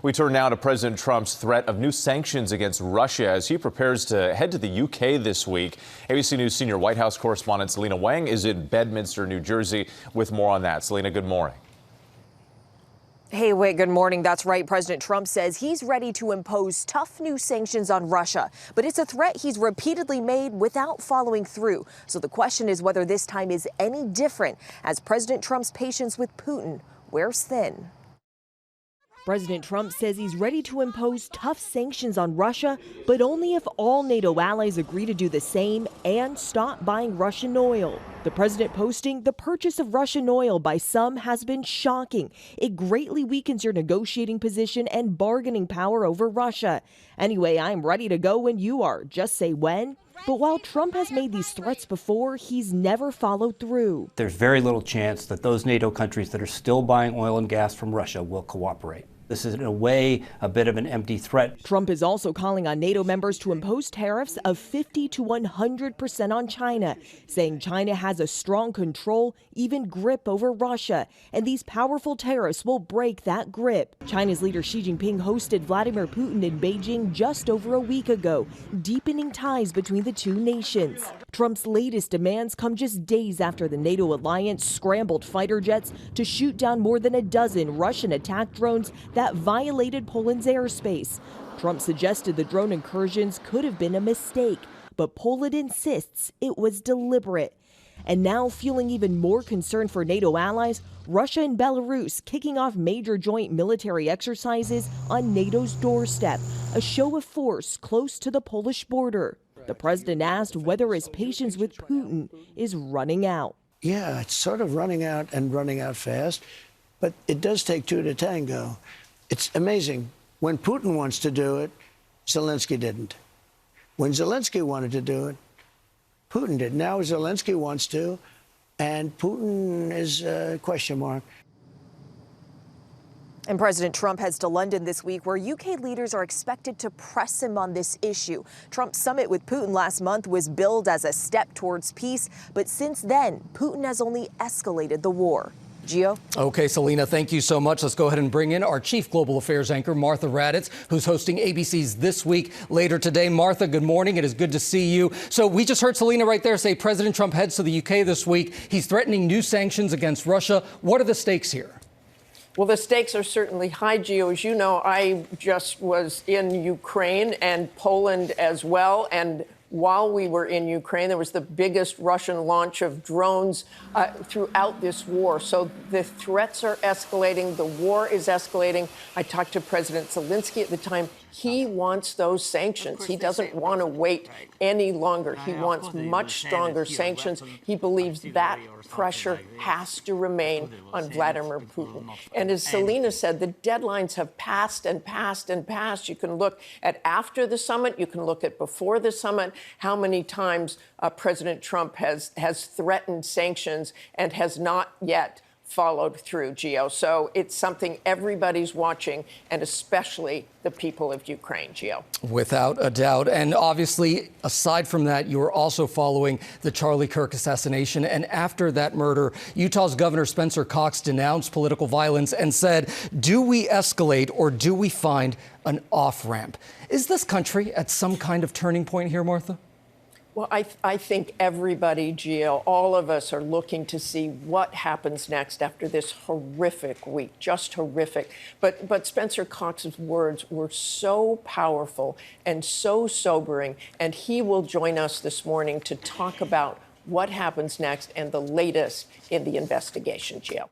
We turn now to President Trump's threat of new sanctions against Russia as he prepares to head to the UK this week. ABC News senior White House correspondent Selena Wang is in Bedminster, New Jersey, with more on that. Selena, good morning. Hey, Whit, good morning. That's right. President Trump says he's ready to impose tough new sanctions on Russia, but it's a threat he's repeatedly made without following through. So the question is whether this time is any different as President Trump's patience with Putin wears thin. President Trump says he's ready to impose tough sanctions on Russia, but only if all NATO allies agree to do the same and stop buying Russian oil. The president posting, the purchase of Russian oil by some has been shocking. It greatly weakens your negotiating position and bargaining power over Russia. Anyway, I'm ready to go when you are. Just say when. But while Trump has made these threats before, he's never followed through. There's very little chance that those NATO countries that are still buying oil and gas from Russia will cooperate. This is, in a way, a bit of an empty threat. Trump is also calling on NATO members to impose tariffs of 50 to 100% on China, saying China has a strong control, even grip over Russia, and these powerful tariffs will break that grip. China's leader Xi Jinping hosted Vladimir Putin in Beijing just over a week ago, deepening ties between the two nations. Trump's latest demands come just days after the NATO alliance scrambled fighter jets to shoot down more than a dozen Russian attack drones that violated Poland's airspace. Trump suggested the drone incursions could have been a mistake, but Poland insists it was deliberate. And now, feeling even more concerned for NATO allies, Russia and Belarus kicking off major joint military exercises on NATO's doorstep, a show of force close to the Polish border. The president asked whether his patience with Putin is running out. Yeah, it's sort of running out and running out fast, but it does take two to tango. It's amazing. When Putin wants to do it, Zelensky didn't. When Zelensky wanted to do it, Putin did. Now Zelensky wants to, and Putin is a question mark. And President Trump heads to London this week, where UK leaders are expected to press him on this issue. Trump's summit with Putin last month was billed as a step towards peace, but since then, Putin has only escalated the war. Gio? Okay, Selena, thank you so much. Let's go ahead and bring in our chief global affairs anchor, Martha Raddatz, who's hosting ABC's This Week later today. Martha, good morning. It is good to see you. So we just heard Selena right there say President Trump heads to the UK this week. He's threatening new sanctions against Russia. What are the stakes here? Well, the stakes are certainly high, Gio. As you know, I just was in Ukraine and Poland as well. And while we were in Ukraine, there was the biggest Russian launch of drones throughout this war. So the threats are escalating. The war is escalating. I talked to President Zelensky at the time. He wants those sanctions. He doesn't want to wait any longer. He wants much stronger sanctions. He believes that pressure has to remain on Vladimir Putin. And as Selena said, the deadlines have passed and passed and passed. You can look at after the summit. You can look at before the summit, how many times President Trump has threatened sanctions and has not yet followed through, Gio. So it's something everybody's watching, and especially the people of Ukraine, Gio. Without a doubt. And obviously, aside from that, you are also following the Charlie Kirk assassination. And after that murder, Utah's Governor Spencer Cox denounced political violence and said, do we escalate or do we find an off-ramp? Is this country at some kind of turning point here, Martha? Well, I think everybody, Gio, all of us are looking to see what happens next after this horrific week, just horrific. But Spencer Cox's words were so powerful and so sobering, and he will join us this morning to talk about what happens next and the latest in the investigation, Gio.